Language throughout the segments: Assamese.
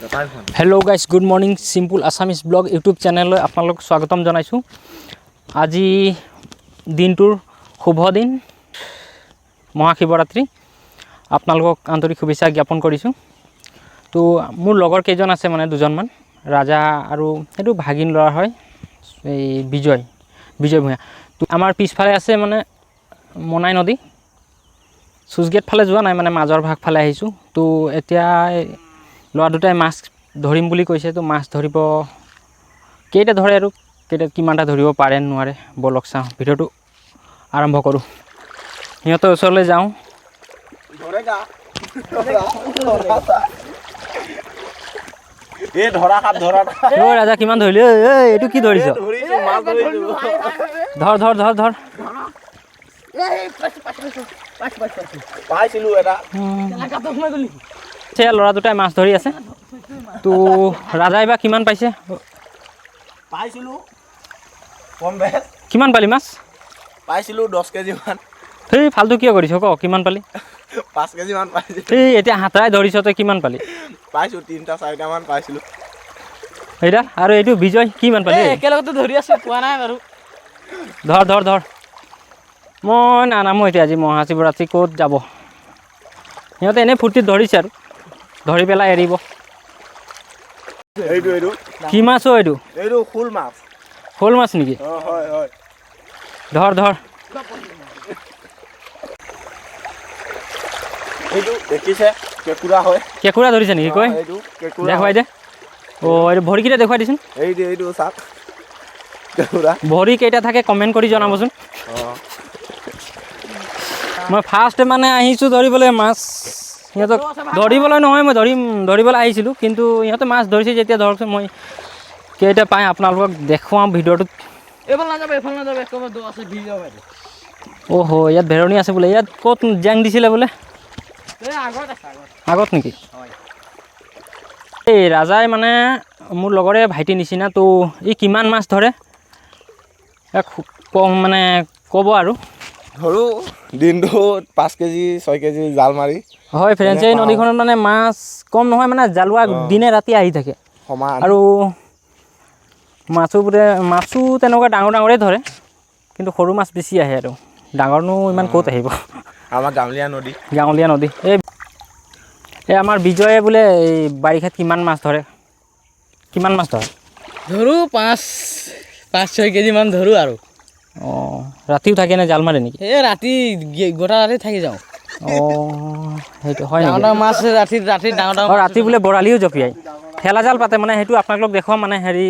Hello guys good morning simple Assamese blog YouTube channel आपलोक स्वागतम जनाइছোঁ। আজি দিনটোৰ শুভ দিন মহাশিৱৰাত্ৰি আপোনালোকক আন্তৰিক শুভেচ্ছা জ্ঞাপন কৰিছোঁ। তো মোৰ লগৰ কেইজন আছে মানে দুজনমান ৰাজা আৰু সেইটো ভাগিন ল'ৰা হয় এই বিজয় ভূঞা। তো আমাৰ পিছফালে আছে মানে মনাই নদী সুজগেট ফালে যোৱা নাই মানে মাজৰ ভাগ ফালে আহিছোঁ। তো এতিয়া ল'ৰা দুটাই মাছ ধৰিম বুলি কৈছে। তো মাছ ধৰিব কেইটা ধৰে আৰু কেইটা কিমানটা ধৰিব পাৰে নোৱাৰে বলক চাওঁ ভিডিঅ'টো আৰম্ভ কৰোঁ। সিহঁতৰ ওচৰলৈ যাওঁ। ৰাজা কিমান ধৰিলি? এইটো কি ধৰিছ? ধৰ ধৰ ধৰ ধৰ ল'ৰা দুটাই মাছ ধৰি আছে। তো ৰাজাই বা কিমান পাইছে? কিমান পালি মাছ? পাইছিলোঁ 10 কেজি মান। সেই ফাল্টু কিয় কৰিছ ক? কিমান পালি? 5 কেজি মান পাইছিলোঁ। সেই এতিয়া হাতৰাই ধৰিছ তই কিমান পালি? পাইছোঁ 3-4টা মান পাইছিলোঁ। সেইটা আৰু এইটো বিজয় কিমান পালি? একেলগতে ধৰি আছোঁ পোৱা নাই বাৰু। ধৰ ধৰ ধৰ মই নানামো এতিয়া। আজি মহাশিৱৰাত্ৰি ক'ত যাব? সিহঁতে এনেই ফূৰ্তিত ধৰিছে আৰু ধৰি পেলাই এৰিব। এইটো কি মাছ অ' এইটো? এইটো শোল মাছ। শ'ল মাছ নেকি? হয় হয়। ধৰ ধৰ এইটো দেখিছে কেঁকুৰা হয়। কেঁকুৰা ধৰিছে নেকি কৈ? এইটো কেঁকুৰা দেখুৱাই দে। অ' এইটো ভৰিকেইটা দেখুৱাই দিচোন। এইটো চাক কেঁকুৰা। ভৰি কেইটা থাকে কমেণ্ট কৰি জনাবচোন। মই ফাৰ্ষ্ট মানে আহিছোঁ ধৰিবলৈ মাছ। সিহঁতক ধৰিবলৈ নহয় মই ধৰিবলৈ আহিছিলোঁ, কিন্তু ইহঁতে মাছ ধৰিছে যেতিয়া ধৰকচোন মই কেইটা পাই আপোনালোকক দেখুৱাওঁ ভিডিঅ'টোত। অ'হ ইয়াত ভেৰণি আছে বোলে। ইয়াত ক'ত জেং দিছিলে বোলে? আগত নেকি? এই ৰাজাই মানে মোৰ লগৰে ভাইটি নিচিনা। তো ই কিমান মাছ ধৰে মানে ক'ব আৰু। ধৰোঁ দিনটোত 5 কেজি 6 কেজি জাল মাৰি। হয় ফ্ৰেণ্ডছ, এই নদীখনত মানে মাছ কম নহয় মানে জালুৱা দিনে ৰাতি আহি থাকে সমান। আৰু মাছো তেনেকুৱা ডাঙৰ ডাঙৰেই ধৰে, কিন্তু সৰু মাছ বেছি আহে আৰু ডাঙৰনো ইমান ক'ত আহিব। আমাৰ গাঁৱলীয়া নদী। এই আমাৰ বিজয়ে বোলে এই বাৰিষাত কিমান মাছ ধৰে? কিমান মাছ ধৰে? ধৰোঁ 5-6 কেজি মান ধৰোঁ আৰু। অঁ ৰাতিও থাকে নে জাল মাৰে নেকি? এই ৰাতি গোটা ৰাতি থাকি যাওঁ। অঁ সেইটো হয় নেকি? ডাঙৰ মাছ ৰাতি ডাঙৰ অঁ ৰাতি বোলে বৰালিও জঁপিয়াই ঠেলা জাল পাতে মানে। সেইটো আপোনালোকক দেখুৱাম মানে হেৰি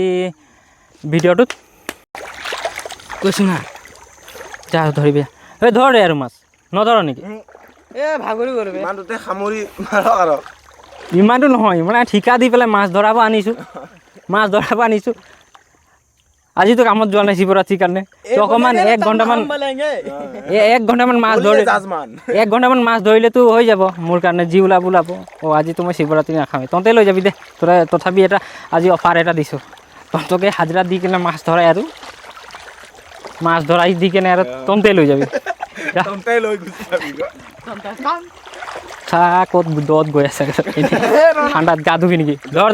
ভিডিঅ'টোত কৈছোঁ না। যা ধৰিবি। এই ধৰ আৰু মাছ নধৰ নেকি? ভাগৰি গ'লো ইমানটোতে সামৰি মাৰক আৰু। ইমানটো নহয় মানে ঠিকা দি পেলাই মাছ ধৰাব আনিছোঁ। আজিতো কামত যোৱা নাই শিৱৰাত্ৰিৰ কাৰণে। তো অকণমান 1 ঘণ্টামান মাছ ধৰি 1 ঘণ্টামান মাছ ধৰিলেতো হৈ যাব মোৰ কাৰণে। যি ওলাব। অঁ আজিতো মই শিৱৰাত্ৰি নাখাওঁৱেই। তহঁতে লৈ যাবি দে। তথাপি এটা আজি অফাৰ এটা দিছোঁ। তহঁতকে হাজিৰা দি কেনে মাছ ধৰাই আৰু দি কেনে আৰু তহঁতে লৈ যাবি। চাহ ক'ত দত গৈ আছে ঠাণ্ডাত গা ধুবি নেকি? ধৰ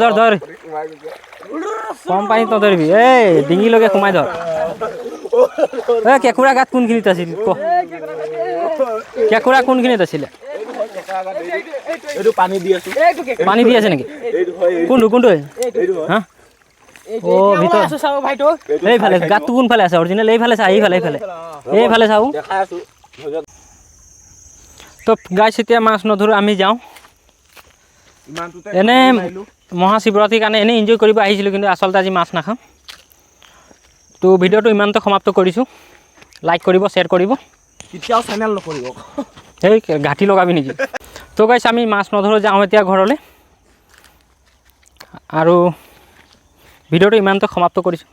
কম পানী নধৰিবি। এই ডিঙিলৈকে সোমাই ধৰ। এই কেঁকুৰা গাত কোনখিনিত আছিল ক? কেঁকুৰা কোনখিনিত আছিলে? পানী দি আছে নেকি? কোনটো? হা অ' ভিতৰত এইফালে গাতটো কোনফালে আছে? অৰিজিনেল এইফালে চা। এইফালে চাওঁ। তো গাইছ এতিয়া মাছ নধৰোঁ, আমি যাওঁ। এনেই মহাশিৱৰাত্ৰিৰ কাৰণে এনেই এনজয় কৰিব আহিছিলোঁ, কিন্তু আচলতে আজি মাছ নাখাওঁ। তো ভিডিঅ'টো ইমানতে সমাপ্ত কৰিছোঁ। লাইক কৰিব, শ্বেয়াৰ কৰিব, কেতিয়াও চেনেল নকৰিব। সেই ঘাটি লগাবি নেকি? তো গাইছ আমি মাছ নধৰোঁ, যাওঁ এতিয়া ঘৰলৈ আৰু ভিডিঅ'টো ইমানতে সমাপ্ত কৰিছোঁ।